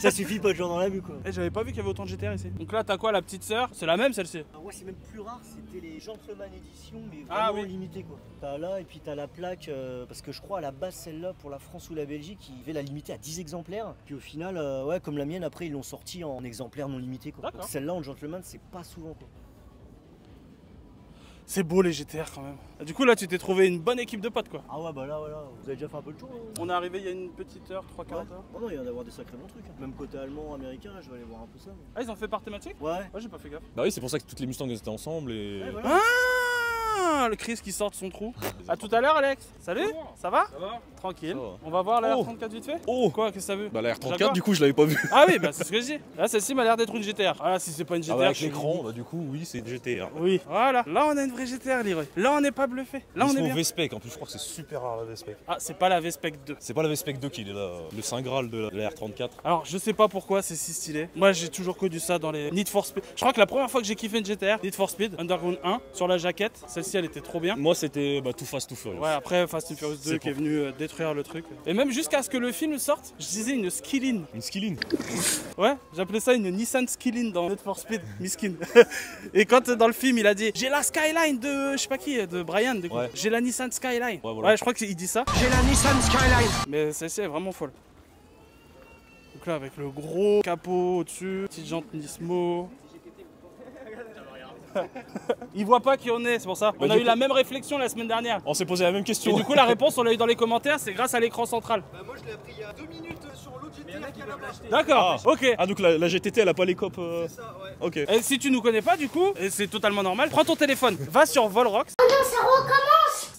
Ça suffit pas de jouer dans la vue quoi. Eh, j'avais pas vu qu'il y avait autant de GTR ici. Donc là, t'as quoi, la petite sœur? C'est la même celle-ci? Alors, ouais, c'est même plus rare, c'était les Gentleman Edition, mais Ah vraiment oui. limitées quoi. T'as là, et puis t'as la plaque, parce que je crois à la base, celle-là, pour la France ou la Belgique, ils devaient la limiter à 10 exemplaires. Puis au final, ouais, comme la mienne, après, ils l'ont sortie en exemplaires non limités quoi. D'accord. Donc, celle-là, en Gentleman, c'est pas souvent quoi. C'est beau les GTR quand même. Du coup, là, tu t'es trouvé une bonne équipe de potes quoi. Ah ouais, bah là, voilà, vous avez déjà fait un peu le tour. Hein. On est arrivé il y a une petite heure, 3 quarts Ouais. d'heure. Oh non, il y en a d'avoir des sacrés bons trucs. Hein. Même côté allemand, américain, là, je vais aller voir un peu ça. Ah, ils ont fait par thématique? Ouais. Ouais, j'ai pas fait gaffe. Bah oui, c'est pour ça que toutes les Mustangs étaient ensemble et. Ouais, voilà. Ah, le Chris qui sort de son trou. A tout à l'heure, Alex. Salut, ça va? Ça va? Tranquille. Ça va. On va voir la Oh. R34 vite fait. Oh! Quoi, qu'est-ce que t'as vu? Bah la Jaguar. R34 du coup je l'avais pas vu. Ah oui, bah c'est ce que je dis. Là, celle-ci m'a l'air d'être une GTR. Ah là, si c'est pas une GTR, Ah bah, avec je suis- l'écran, bah du coup oui c'est GTR. Oui, voilà. Là, on a une vraie GTR, Leroy. Là, on n'est pas bluffé. Là, on est bien. V-Spec, en plus je crois que c'est super rare la V-Spec. Ah, c'est pas la V-Spec 2. C'est pas la V-Spec 2 qui est là, le Saint Graal de la R34. Alors, je sais pas pourquoi c'est si stylé. Moi, j'ai toujours connu ça dans les Need for Speed. Je crois que la première fois que j'ai kiffé une GTR, Need for Speed, Underground 1, sur la jaquette, celle-ci, elle était trop bien. Moi c'était Too Fast Too Furious. Ouais, après Fast and Furious 2 C'est qui est pour- venu détruire le truc. Et même jusqu'à ce que le film sorte, je disais une Skylin. Une Skylin. Ouais, j'appelais ça une Nissan Skylin dans Need for Speed, Miskin. Et quand dans le film il a dit j'ai la Skyline de je sais pas qui, de Brian, du coup. Ouais. J'ai la Nissan Skyline. Ouais, voilà. Je crois qu'il dit ça. J'ai la Nissan Skyline. Mais celle-ci est vraiment folle. Donc là avec le gros capot au-dessus, petite jante Nismo. Il voit pas qui on est, c'est pour ça. On a eu la même réflexion la semaine dernière. On s'est posé la même question. Et du coup la réponse on l'a eu dans les commentaires, c'est grâce à l'écran central. Bah moi je l'ai appris il y a 2 minutes sur l'autre GTR qui va l'acheter. D'accord, ok. Ah donc la GTT elle a pas les copes C'est ça, ouais. Ok. Et si tu nous connais pas du coup, et c'est totalement normal, prends ton téléphone, va sur Volrox.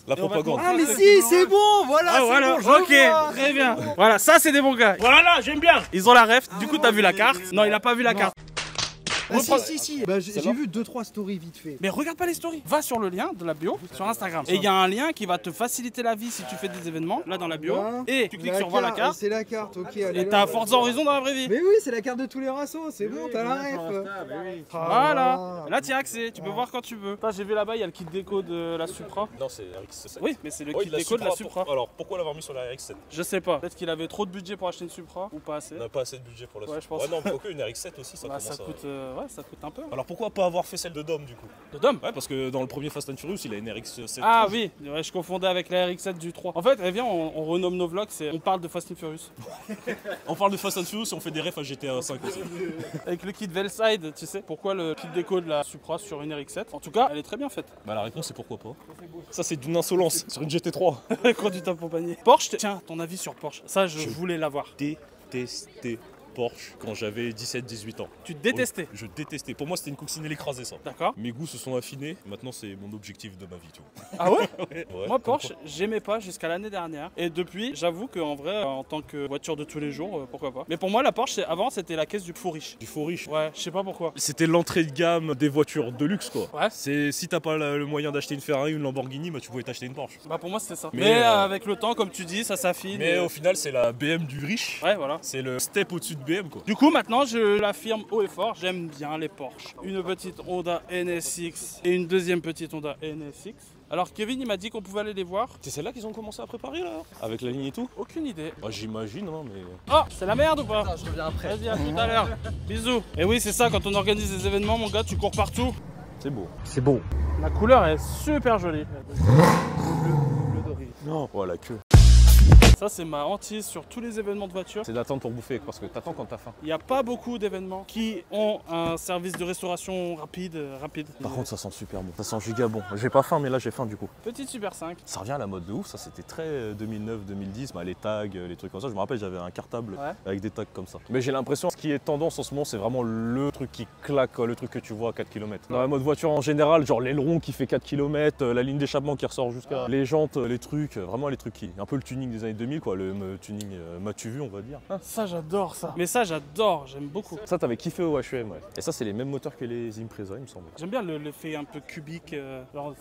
La propagande. Ah mais si, c'est bon, voilà, Ah c'est voilà, bon, je ok, vois. très bien. Voilà, ça c'est des bons gars. Voilà, j'aime bien. Ils ont la ref, du coup t'as vu la carte. Non, il a pas vu la carte. Ah si. Bah j'ai vu 2-3 stories vite fait. Mais regarde pas les stories. Va sur le lien de la bio sur Instagram. Et il y a un lien qui va te faciliter la vie si tu fais des événements, là dans la bio. Et tu cliques sur voir la carte. C'est la carte, ok. Allez, Et t'as Forza Horizon dans la vraie vie. Mais oui, c'est la carte de tous les rassos, c'est bon, t'as la ref. Voilà. Là tu y as accès, tu peux voir quand tu veux. J'ai vu là-bas, il y a le kit déco de la Supra. Non, c'est RX7. Oui, mais c'est le Oui, kit déco de la Supra. Alors pourquoi l'avoir mis sur la RX7? Je sais pas. Peut-être qu'il avait trop de budget pour acheter une Supra ou pas assez. On n'a pas assez de budget pour la Ouais, Supra. je pense. Ouais, non, mais aucune RX7 aussi, ça Bah, commence ça à... coûte, ça coûte un peu. Alors pourquoi pas avoir fait celle de Dom du coup? De Dom. Ouais, parce que dans le premier Fast and Furious, il a une RX7. Ah oui, ouais, je confondais avec la RX7 du 3. En fait, viens, on renomme nos vlogs, on parle de Fast and Furious. On parle de Fast and Furious et on fait des refs à GTA 5 aussi. Avec le kit Velside, tu sais, pourquoi le kit déco de la Supra sur une RX7? En tout cas, elle est très bien faite. Bah la réponse c'est pourquoi pas. Ça c'est d'une insolence sur une GT3. Conduite accompagnée. Porsche, tiens, ton avis sur Porsche. Ça, je voulais l'avoir. Détesté Porsche quand j'avais 17-18 ans. Tu détestais? Je détestais. Pour moi c'était une coccinelle écrasée ça. D'accord. Mes goûts se sont affinés. Maintenant c'est mon objectif de ma vie. Tu vois. Ah ouais? Ouais, Moi, comme Porsche, quoi. j'aimais pas jusqu'à l'année dernière. Et depuis, j'avoue qu'en vrai, en tant que voiture de tous les jours, pourquoi pas. Mais pour moi, la Porsche, avant, c'était la caisse du faux riche. Du faux riche. Ouais, je sais pas pourquoi. C'était l'entrée de gamme des voitures de luxe quoi. Ouais. C'est si t'as pas le moyen d'acheter une Ferrari ou une Lamborghini, bah tu pouvais t'acheter une Porsche. Bah pour moi, c'était ça. Mais, Mais avec le temps, comme tu dis, ça s'affine. Mais au final c'est la BM du riche. Ouais, voilà. C'est le step au-dessus de BM quoi. Du coup, maintenant, je l'affirme haut et fort, j'aime bien les Porsche. Une petite Honda NSX et une deuxième petite Honda NSX. Alors Kevin, il m'a dit qu'on pouvait aller les voir. C'est celle-là qu'ils ont commencé à préparer là? Avec la ligne et tout? Aucune idée. Bah j'imagine hein mais... Oh, c'est la merde ou pas? Je reviens après. Vas-y, à tout à l'heure. Bisous. Et oui, c'est ça, quand on organise des événements, mon gars, tu cours partout. C'est beau. C'est beau. La couleur est super jolie. Bleu d'origine. Non. Oh la queue. Ça, c'est ma hantise sur tous les événements de voiture. C'est d'attendre pour bouffer parce que t'attends quand t'as faim. Il n'y a pas beaucoup d'événements qui ont un service de restauration rapide. Par contre ça sent super bon. Ça sent giga bon. J'ai pas faim mais là j'ai faim du coup. Petite Super 5. Ça revient à la mode de ouf, ça c'était très 2009-2010, bah, les tags, les trucs comme ça. Je me rappelle j'avais un cartable Ouais. avec des tags comme ça. Mais j'ai l'impression ce qui est tendance en ce moment c'est vraiment le truc qui claque, le truc que tu vois à 4 km. Dans la mode voiture en général, genre l'aileron qui fait 4 km, la ligne d'échappement qui ressort jusqu'à les jantes, les trucs, vraiment les trucs qui... Un peu le tuning des années 2000 quoi, le tuning m'as-tu vu on va dire. Ça, j'adore ça. Mais ça, j'adore, j'aime beaucoup. Ça t'avais kiffé au HM ouais. Et ça c'est les mêmes moteurs que les Impreza il me semble. J'aime bien l'effet un peu cubique.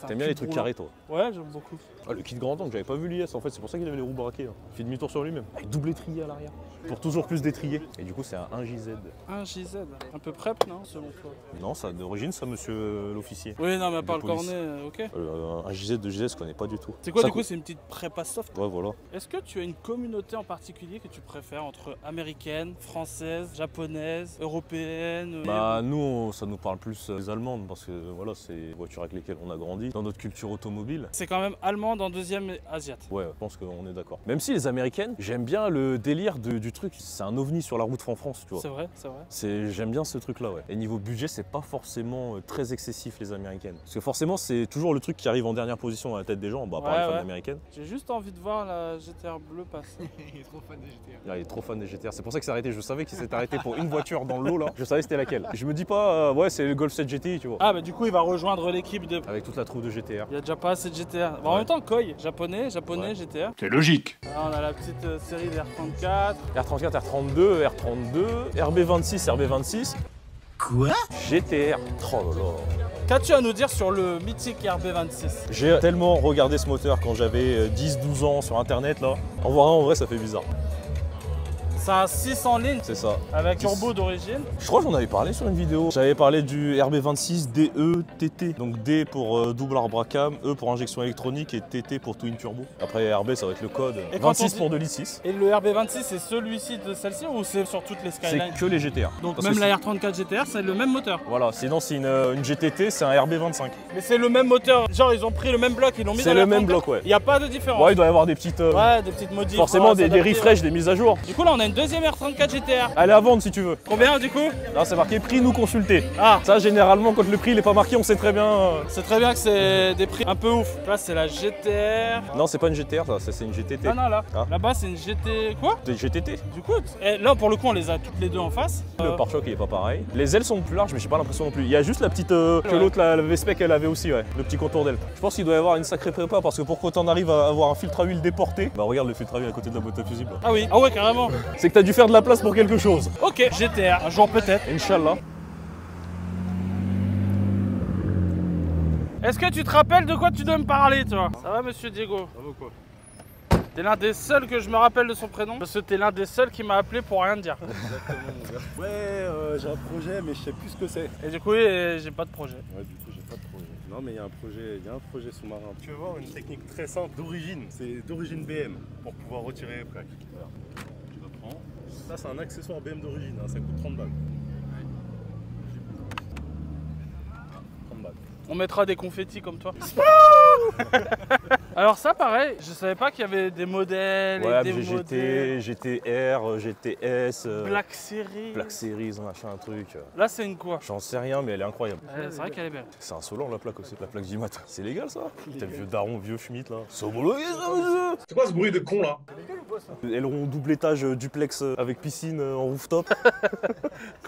T'aimes bien les trucs carrés toi? Ouais, j'aime beaucoup. Ah, le kit grand angle, j'avais pas vu l'IS en fait, c'est pour ça qu'il avait les roues braquées. Hein. Il fait demi-tour sur lui-même, avec double étrier à l'arrière. Pour toujours plus d'étrier. Et du coup c'est un 1JZ. Un JZ. Un peu prep, non, selon toi? Non, ça d'origine ça monsieur l'officier. Oui, non, mais à part De le police. cornet, ok. Un JZ de JZ je connais pas du tout. C'est quoi Ça du coup? C'est une petite prépa soft? Ouais voilà. Est-ce que tu as une communauté en particulier que tu préfères entre américaine, française, japonaise, européenne? Bah nous ça nous parle plus des allemandes parce que voilà c'est les voitures avec lesquelles on a grandi dans notre culture automobile. C'est quand même allemande en deuxième asiate. Ouais, je pense qu'on est d'accord. Même si les américaines, j'aime bien le délire du truc. C'est un ovni sur la route en France, tu vois. C'est vrai, c'est vrai. J'aime bien ce truc-là, ouais. Et niveau budget, c'est pas forcément très excessif les américaines. Parce que forcément, c'est toujours le truc qui arrive en dernière position à la tête des gens, bah, par les fans américaines. J'ai juste envie de voir la GTR bleue passer. Il est trop fan des GTR. Il est trop fan des GTR. C'est pour ça qu'il s'est arrêté. Je savais qu'il s'était arrêté pour une voiture dans le lot là. Je savais c'était laquelle. Je me dis pas, ouais, c'est le Golf 7 GTI, tu vois. Ah, bah du coup, il va rejoindre l'équipe de. Avec toute la troupe de GTR. Il y a déjà pas assez de GTR. Bon, en même temps, Koi, japonais, Ouais. GTR. C'est logique. Là, on a la petite série des R34. R34, R32, R32, RB26, RB26. Quoi? GTR. Oh là là. Qu'as-tu à nous dire sur le mythique RB26? J'ai tellement regardé ce moteur quand j'avais 10-12 ans sur internet là. En voir un en vrai ça fait bizarre. C'est un 6 en ligne. C'est ça. Avec turbo d'origine. Je crois que j'en avais parlé sur une vidéo. J'avais parlé du RB26 DE TT. Donc D pour double arbre à cam, E pour injection électronique et TT pour twin turbo. Après RB, ça va être le code. Et 26 pour 2 litres 6. Et le RB26, c'est celui-ci de celle-ci ou c'est sur toutes les Skyline? C'est que les GTR. Donc Parce même que la R34 GTR, c'est le même moteur. Voilà, sinon c'est une GTT, c'est un RB25. Mais c'est le même moteur. Genre ils ont pris le même bloc, ils l'ont mis dans C'est la le même R34. bloc, ouais. Il n'y a pas de différence. Ouais, il doit y avoir des petites. Ouais, des petites modifs. Forcément des refresh, des mises à jour. Du coup là on a une deuxième R34 GTR. Elle est à vendre si tu veux. Combien du coup? Là c'est marqué prix nous consulter. Ah, Ça généralement quand le prix il est pas marqué on sait très bien. c'est très bien que c'est des prix un peu ouf. Là c'est la GTR. Non c'est pas une GTR ça, c'est une GTT. Ah non là. Ah. Là-bas c'est une GT. Quoi? Des GTT. Du coup, là pour le coup on les a toutes les deux en face. Le pare-choc il est pas pareil. Les ailes sont plus larges mais j'ai pas l'impression non plus. Il y a juste la petite que l'autre la V-Spec elle avait aussi ouais. Le petit contour d'aile. Je pense qu'il doit y avoir une sacrée prépa parce que pour quand on arrive à avoir un filtre à huile déporté. Bah regarde le filtre à huile à côté de la boîte à fusible. Ah oui, ah ouais carrément. C'est que t'as dû faire de la place pour quelque chose. Ok, GTR, un jour peut-être. Inch'Allah. Est-ce que tu te rappelles de quoi tu dois me parler toi? Ça va monsieur Diego? Ça va quoi? T'es l'un des seuls que je me rappelle de son prénom parce que t'es l'un des seuls qui m'a appelé pour rien te dire. Exactement mon gars. Ouais, j'ai un projet mais je sais plus ce que c'est. Et du coup j'ai pas de projet. Ouais, du coup j'ai pas de projet. Non mais il y a un projet sous-marin. Tu veux voir une technique très simple d'origine, c'est d'origine BM pour pouvoir retirer les plaques. Alors, tu vas prendre. Ça c'est un accessoire BM d'origine, hein, ça coûte 30 balles. 30 balles. On mettra des confettis comme toi. Alors ça pareil, je savais pas qu'il y avait des modèles Ouais, et des modèles. GT, GTR, GTS, Black Series. Black Series, machin, un truc. Là c'est une quoi? J'en sais rien, mais elle est incroyable. C'est vrai qu'elle est belle. C'est insolent la plaque aussi, la plaque Jimat. C'est légal ça? T'as le vieux daron, vieux Schmitt là. C'est homologué ça, monsieur! C'est quoi ce bruit de con là? Aileron double étage duplex avec piscine en rooftop.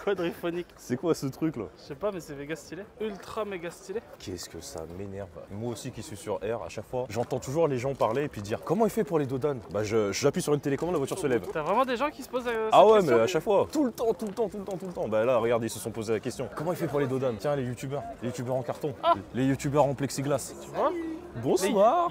Quadriphonique. C'est quoi ce truc là? Je sais pas mais c'est méga stylé. Ultra méga stylé. Qu'est-ce que ça m'énerve. Moi aussi qui suis sur R, à chaque fois, j'entends toujours les gens parler et puis dire comment il fait pour les dodanes? Bah j'appuie sur une télécommande, la voiture se lève. T'as vraiment des gens qui se posent cette Ah ouais question? mais à chaque fois, tout le temps. Bah là regarde ils se sont posé la question. Comment il fait pour les dodanes? Tiens les youtubeurs en carton, les youtubeurs en plexiglas. Tu vois? Bonsoir.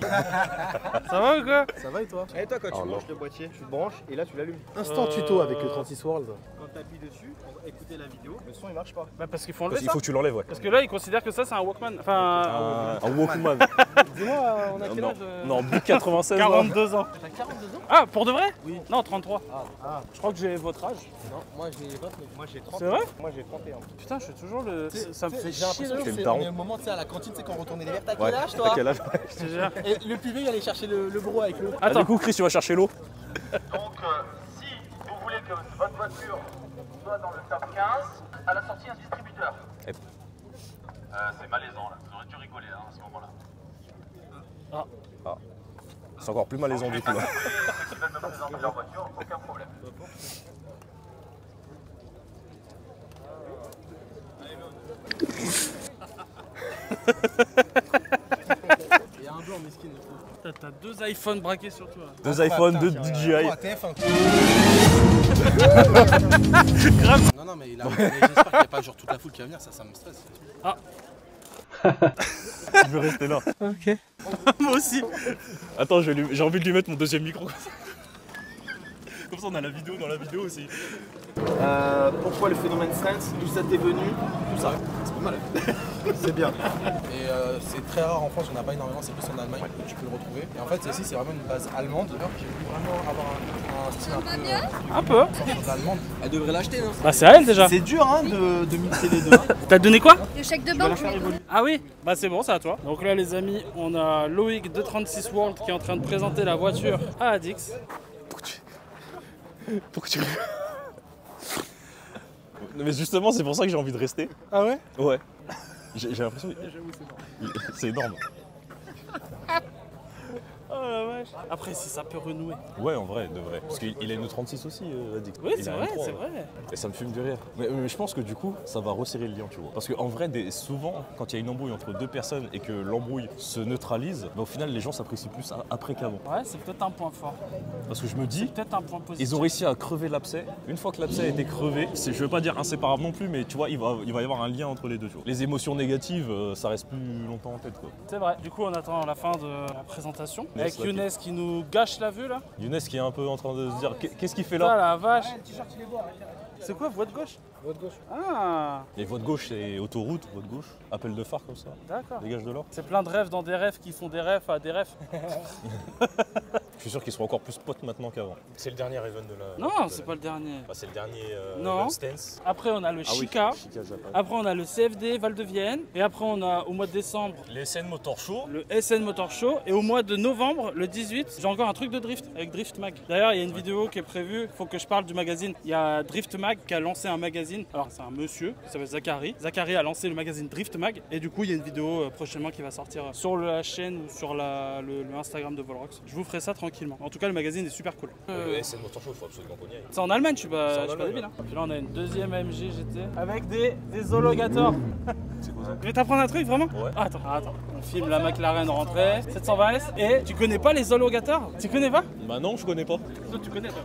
Ça va ou quoi? Ça va et toi? Et toi, quand tu Oh branches le boîtier, tu le branches et là tu l'allumes. Instant tuto avec le 36 World. Quand tu appuies dessus, pour écouter la vidéo, le son il marche pas. Bah parce qu'ils font Parce enlever qu'il ça. faut que tu l'enlèves ouais. Parce que là ils considèrent que ça c'est un Walkman. Enfin Un Walkman. dis-moi on a quel âge? Non, Big 96 42 ans. T'as 42 ans? Ah pour de vrai? Oui. Non 33. Je crois que j'ai votre âge. Non, moi j'ai 29. Moi j'ai 30. C'est vrai? Moi j'ai 31. Putain je suis toujours le. Ça me fait J'ai l'impression chier. que Quel c'est daron. le moment, tu sais, à la cantine, c'est quand on retournait les verres. T'as Ouais. quel âge T'as toi? quel âge? Je te jure. Et le plus vieux, il allait chercher le bro avec l'eau. Ah, Attends. du coup Chris tu vas chercher l'eau. Donc, si vous voulez que votre voiture soit dans le top 15, à la sortie, un distributeur. Eh. C'est malaisant, là. Vous aurez dû rigoler hein, à ce moment-là. Ah. C'est encore plus malaisant du coup là. Ceux qui veulent me présenter leur voiture, aucun problème. Il y a un blanc, mesquin. T'as deux iPhones braqués sur toi. Deux iPhones, deux DJI. Non, mais j'espère qu'il n'y a pas genre toute la foule qui va venir, ça me stresse. Je veux rester là. Ok. Moi aussi. Attends, j'ai envie de lui mettre mon deuxième micro. Comme ça on a la vidéo dans la vidéo aussi. Pourquoi le phénomène Sense? D'où ça t'est venu? Tout ça. C'est pas mal. C'est bien. Et c'est très rare en France, il n'y en a pas énormément, c'est plus en Allemagne que tu peux le retrouver. Et en fait, celle-ci, c'est vraiment une base allemande. J'ai voulu vraiment avoir un style un peu. Un peu. Allemande. Elle devrait l'acheter, non? Bah c'est à elle déjà. C'est dur hein de mixer les deux. T'as donné quoi? Le chèque de banque. Ah oui, bah c'est bon, c'est à toi. Donc là les amis, on a Loïc de 36 World qui est en train de présenter la voiture à Adix. Pourquoi tu... Non, mais justement c'est pour ça que j'ai envie de rester. Ah ouais? Ouais. J'ai l'impression que... C'est énorme. Oh la vache. Après si ça peut renouer. Ouais en vrai, de vrai. Parce qu'il a une 36 aussi, Addict. Oui Il c'est a un vrai, M3, c'est ouais. vrai. Et ça me fume de rire. Mais je pense que du coup, ça va resserrer le lien, tu vois. Parce qu'en vrai, souvent, quand il y a une embrouille entre deux personnes et que l'embrouille se neutralise, bah, au final, les gens s'apprécient plus après qu'avant. Ouais, c'est peut-être un point fort. Parce que je me dis, Peut-être un point positif. ils ont réussi à crever l'abcès. Une fois que l'abcès a été crevé, je veux pas dire inséparable non plus, mais tu vois, il va y avoir un lien entre les deux. Tu vois. Les émotions négatives, ça reste plus longtemps en tête, quoi. C'est vrai. Du coup on attend la fin de la présentation. Yes. Avec Younes qui nous gâche la vue là. Younes qui est un peu en train de se dire qu'est-ce qu'il fait Ah là? la vache. C'est quoi, voie de gauche? Voie de gauche. Ah, Et voie de gauche, c'est autoroute, voie de gauche, appel de phare comme ça. d'accord. Dégage de l'or. C'est plein de rêves dans des rêves qui font des rêves à des rêves. Je suis sûr qu'ils seront encore plus potes maintenant qu'avant. C'est le dernier event de la. Non, c'est pas le dernier. Enfin, c'est le dernier Non. Stance. Après, on a le Ah oui, Chica. Chica Japan. Après, on a le CFD Val de Vienne. Et après, on a au mois de décembre Les SN Motor Show. le SN Motor Show. Et au mois de novembre, le 18, j'ai encore un truc de drift avec Drift Mag. D'ailleurs, il y a une vidéo qui est prévue. Il faut que je parle du magazine. Il y a Drift Mag qui a lancé un magazine. Alors, c'est un monsieur qui s'appelle Zachary. Zachary a lancé le magazine Drift Mag. Et du coup, il y a une vidéo prochainement qui va sortir sur la chaîne ou sur le Instagram de Volrox. Je vous ferai ça tranquillement. En tout cas, le magazine est super cool. Le SN Motor Show, il faut absolument qu'on y aille. C'est en Allemagne, je suis C'est pas, en je suis pas Allemagne, débile. Hein. Puis là, on a une deuxième MG GT avec des hologators. C'est quoi ça? Je vais t'apprendre un truc vraiment? Ouais. Attends. On filme la McLaren rentrée, 720S. Et tu connais pas les hologators? Tu connais pas? Bah non, je connais pas. Toi, tu connais toi.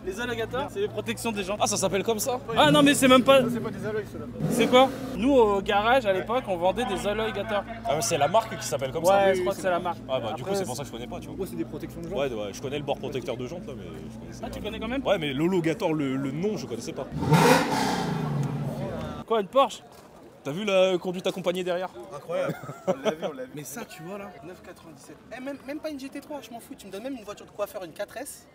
Les alligators, c'est les protections des jantes. Ah, ça s'appelle comme ça? Ah non, mais c'est même pas. C'est pas des alloys ceux-là. C'est quoi? Nous, au garage, à l'époque, on vendait des alligators. Ah, mais c'est la marque qui s'appelle comme ça? Ouais, je crois que c'est la marque. Ah, bah du coup, Après, c'est pour ça que je connais pas, tu vois. Ouais, c'est des protections de jantes. Ouais, je connais le bord protecteur de jantes là, mais je connaissais Ah, pas. tu connais quand même? Ouais, mais l'hologator, le nom, je connaissais pas. Quoi, une Porsche? T'as vu la conduite accompagnée derrière? Incroyable. On l'a vu, on l'a vu. Mais ça, tu vois là, 9,97. Même pas une GT3, je m'en fous. Tu me donnes même une voiture de coiffeur, une 4S.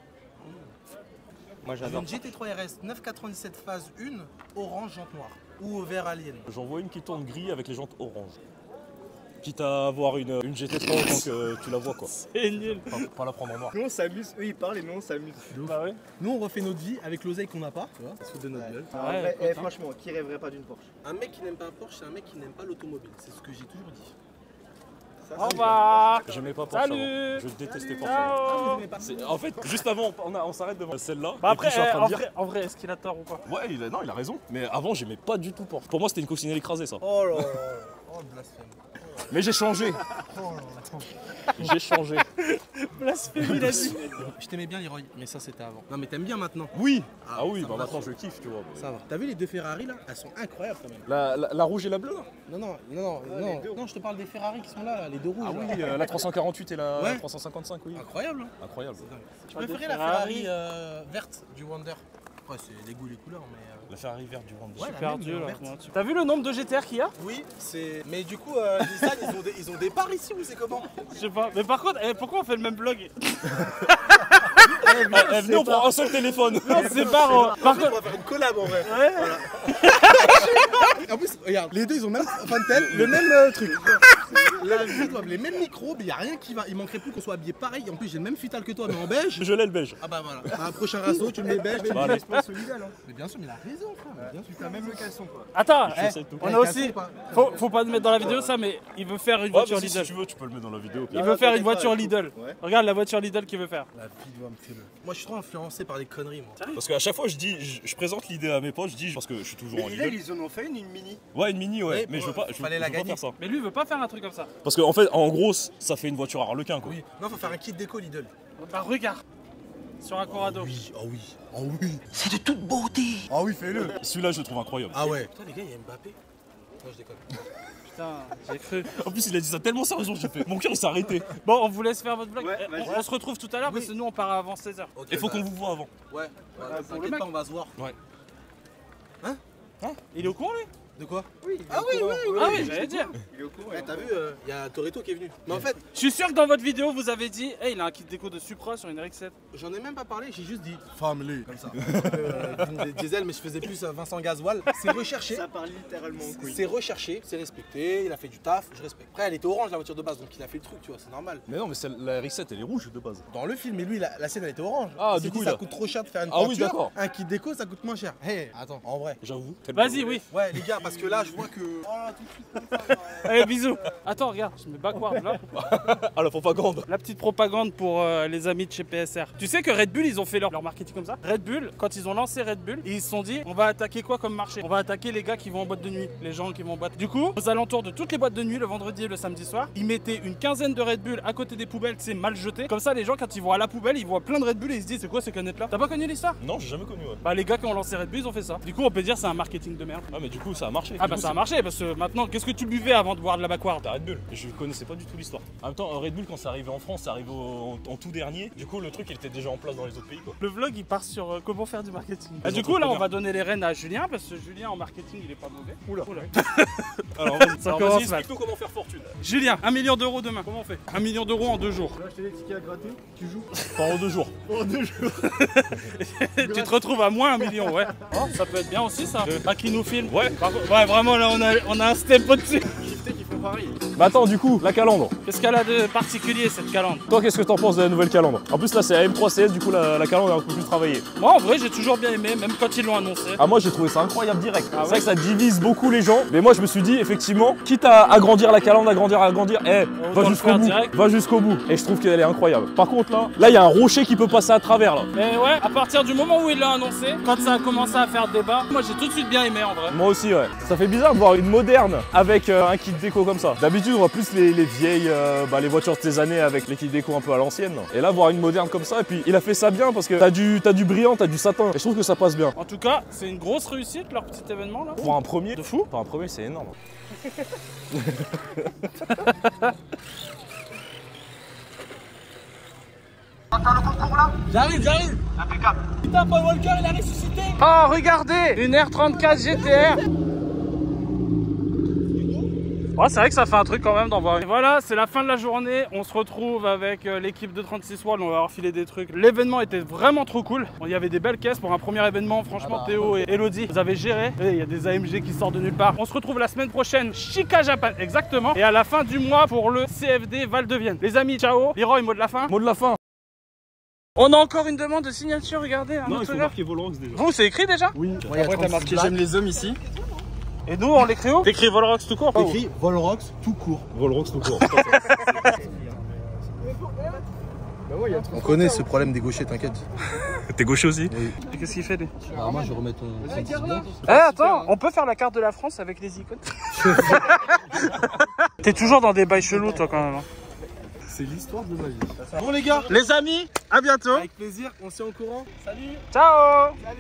Moi j'adore. Une GT3 RS 9,97 phase 1, orange, jante noire. Ou vert alien. J'en vois une qui tourne gris avec les jantes orange. Quitte à avoir une GT3 autant que tu la vois quoi. C'est nul. Pas la prendre en noir. Nous on s'amuse, eux ils parlent et nous on s'amuse. Bah ouais. Nous on refait notre vie avec l'oseille qu'on n'a pas, tu vois, ça se fout de notre gueule. Ouais, Franchement, qui rêverait pas d'une Porsche? Un mec qui n'aime pas un Porsche, c'est un mec qui n'aime pas l'automobile. C'est ce que j'ai toujours dit. Au revoir. J'aimais pas Porsche Salut. avant. Je détestais Porsche Ciao. avant. En fait, juste avant, on s'arrête devant celle-là. Bah et après, puis je suis en train de dire. en vrai, est-ce qu'il a tort ou pas? Ouais, il a raison. Mais avant, j'aimais pas du tout Porsche. Pour moi, c'était une coccinelle écrasée ça. Oh là là. Oh le blasphème. Mais j'ai changé. J'ai changé. Blasphémie, la vie. Je t'aimais bien Leroy, mais ça c'était avant. Non mais t'aimes bien maintenant. Oui. Ah, Ah oui, ça bah me maintenant rassure. je kiffe, tu vois. mais- Ça va. T'as vu les deux Ferrari là? Elles sont incroyables quand même. La rouge et la bleue là? Non, je te parle des Ferrari qui sont là, les deux rouges. Ah là. oui, la 348 et la Ouais. 355, oui. Incroyable. Hein. Incroyable. Je Pas de préférais la Ferrari. Ferrari verte du Wonder. Ouais, c'est les goûts, les couleurs, mais. La Ferrari verte du Wonder. Ouais, Super la même, dur là. verte. T'as vu le nombre de GTR qu'il y a? Oui, c'est. Mais du coup, design, ils ont des parts ici ou c'est comment? Je sais pas. Mais par contre, pourquoi on fait le même blog? Venez, on prend un seul téléphone. Non, c'est pas. Par On contre. va faire une collab en vrai. Ouais. En plus, regarde, les deux ils ont le même Fantel, le même truc. La vie, les mêmes micros, mais y a rien qui va. Il manquerait plus qu'on soit habillé pareil. En plus, j'ai le même futal que toi, mais en beige. Je l'ai le beige. Ah bah voilà. Bah, prochain rasso, tu me mets beige. Bah, allez. pas solidal hein. Mais bien sûr, mais il a raison, frère. mais Bien sûr. T'as même le caleçon quoi. Attends, J'essaie de tout. on a aussi. Faut pas te mettre dans la vidéo ça, mais il veut faire une Ouais, voiture mais si Lidl. tu veux, tu peux le mettre dans la vidéo. Il veut faire une t'inquiète pas, voiture écoute. Lidl. Ouais. Regarde la voiture Lidl qu'il veut faire. La vie doit me faire le. Moi, je suis trop influencé par des conneries, moi. Parce qu'à chaque fois, je présente l'idée à mes potes, je dis, parce que je suis toujours en Lidl, Lidl. ils en ont fait une mini. Ouais, une mini, ouais. Oui, Mais je veux pas, fallait la je veux pas gagner. faire ça. Mais lui il veut pas faire un truc comme ça. Parce qu'en fait, en gros, ça fait une voiture à Harlequin, quoi. Oui. Non, faut faire un kit déco Lidl. Bah regarde. Sur un Corrado. Oui, oh oui, oh oui. C'est de toute beauté. Ah oui, fais-le. Celui-là, je le trouve incroyable. Ah ouais. Putain, les gars, il y a Mbappé. Non, je déconne. Putain, j'ai cru. En plus, il a dit ça tellement sérieusement, j'ai fait. Mon cœur, il s'est arrêté. Bon, on vous laisse faire votre vlog. Ouais, Eh, vas-y. on se retrouve tout à l'heure parce que nous on part avant 16h. Ok, Il faut bah, qu'on vous voit avant. Ouais, pour le t'inquiète mec. pas, on va se voir. Il est au courant lui? De quoi? Ah oui, j'allais dire. Il est au courant. Eh, t'as vu, il y a Toretto qui est venu. Mais en fait, Je suis sûr que dans votre vidéo vous avez dit, hey, il a un kit déco de Supra sur une RX-7. j'en ai même pas parlé, j'ai juste dit family, comme ça. Diesel, mais je faisais plus Vincent Gasoil. C'est recherché. Ça parle littéralement en couille. C'est recherché, c'est respecté, il a fait du taf, je respecte. Après, elle était orange la voiture de base, donc il a fait le truc, tu vois, c'est normal. Mais non, mais la RX-7, elle est rouge de base. Dans le film, mais lui, la scène elle était orange. Ah, Il du s'est coup, dit, il ça a- coûte trop cher de faire une Ah oui, peinture. d'accord. Un kit déco, ça coûte moins cher. Hé, attends, en vrai. J'avoue. Vas-y, oui. Ouais, les gars, parce que là, je vois que. Oh là, tout de suite comme ça. Allez, bisous. Attends, regarde, je mets backward là. Ah, la propagande. La petite propagande pour les amis de chez PSR. Tu sais que Red Bull, ils ont fait leur marketing comme ça. Red Bull, quand ils ont lancé Red Bull, ils se sont dit, on va attaquer quoi comme marché? On va attaquer les gars qui vont en boîte de nuit, les gens qui vont en boîte. Du coup, aux alentours de toutes les boîtes de nuit, le vendredi et le samedi soir, ils mettaient une quinzaine de Red Bull à côté des poubelles, c'est mal jeté. Comme ça, les gens, quand ils vont à la poubelle, ils voient plein de Red Bull et ils se disent, c'est quoi ces canettes là? T'as pas connu l'histoire? Non, j'ai jamais connu, ouais. Bah, les gars qui ont lancé Red Bull, ils ont fait ça. Du coup, on peut dire c'est un marketing de merde. Ah, mais du coup, ça a marché. Ah bah ça a marché parce que maintenant, qu'est-ce que tu buvais avant de boire de la backward? Red Bull. Je connaissais pas du tout l'histoire. En même temps, Red Bull, quand c'est arrivé en France, c'est arrivé en tout dernier. Du coup, le truc, il était déjà en place dans les autres pays, quoi. Le vlog, il part sur comment faire du marketing. Ah, du coup, là, on va donner les rênes à Julien parce que Julien en marketing, il est pas mauvais. Oula. Alors, ça Alors, commence vas-y, mal. explique-nous comment faire fortune. Julien, 1 million d'euros demain. Comment on fait? 1 million d'euros en 2 jours. Là, je t'ai des tickets à gratter, tu joues. Pas en 2 jours. En 2 jours. Tu te retrouves à moins 1 million, ouais. Oh, ça peut être bien aussi, ça. Ah, qui nous filme. Ouais. Ouais, vraiment, là, on a un step au-dessus. Shifté qui font pareil. Bah attends, du coup, la calandre. Qu'est-ce qu'elle a de particulier, cette calandre? Toi, qu'est-ce que t'en penses de la nouvelle calandre? En plus, là, c'est la M3CS, du coup, la calandre est un peu plus travaillée. Moi, en vrai, j'ai toujours bien aimé, même quand ils l'ont annoncé. Ah, moi, j'ai trouvé ça incroyable direct. Ah C'est ouais vrai que ça divise beaucoup les gens, mais moi, je me suis dit, effectivement, quitte à agrandir la calandre, agrandir, va le jusqu'au faire bout. direct. Va jusqu'au bout. Et je trouve qu'elle est incroyable. Par contre, là, il y a un rocher qui peut passer à travers, là. Mais ouais, à partir du moment où il l'a annoncé, quand ça a commencé à faire débat, moi, j'ai tout de suite bien aimé, en vrai. Moi aussi, ouais. Ça fait bizarre de voir une moderne avec un kit déco comme ça. D'habitude, on voit plus les vieilles, les voitures de ces années avec les kits déco un peu à l'ancienne. Et là, voir une moderne comme ça, et puis il a fait ça bien parce que t'as du brillant, t'as du satin. Et je trouve que ça passe bien. En tout cas, c'est une grosse réussite, leur petit événement, là. Pour un premier, De fou. Pour un premier, c'est énorme. On va faire le concours là? J'arrive. Impeccable. Putain, Paul Walker, il a ressuscité. Oh, regardez, une R34 GTR. Ouais, c'est vrai que ça fait un truc quand même d'en voir une. Et voilà, c'est la fin de la journée. On se retrouve avec l'équipe de 36 World. On va leur filer des trucs. L'événement était vraiment trop cool. Il y avait des belles caisses pour un premier événement. Franchement, Théo et Elodie, vous avez géré. Et il y a des AMG qui sortent de nulle part. On se retrouve la semaine prochaine, Chica Japan, exactement. Et à la fin du mois pour le CFD Val de Vienne. Les amis, ciao. Leroy, mot de la fin. Mot de la fin. On a encore une demande de signature, regardez. Non, il faut marquer Volrox déjà. Vous, c'est écrit déjà? Oui. Après, t'as marqué j'aime les hommes ici. Et nous, on l'écrit où? T'écris Volrox tout court? Écrit Volrox tout court. Volrox tout court. On connaît ce problème des gauchers, t'inquiète. T'es gaucher aussi? Oui. Et qu'est-ce qu'il fait lui? Alors moi je vais remettre ton 36 blocs. Eh attends, on peut faire la carte de la France avec les icônes? T'es toujours dans des bails chelous toi quand même. C'est l'histoire de ma vie. Bon les gars, Les amis, à bientôt. avec plaisir, on se tient au courant. Salut. Ciao. Salut.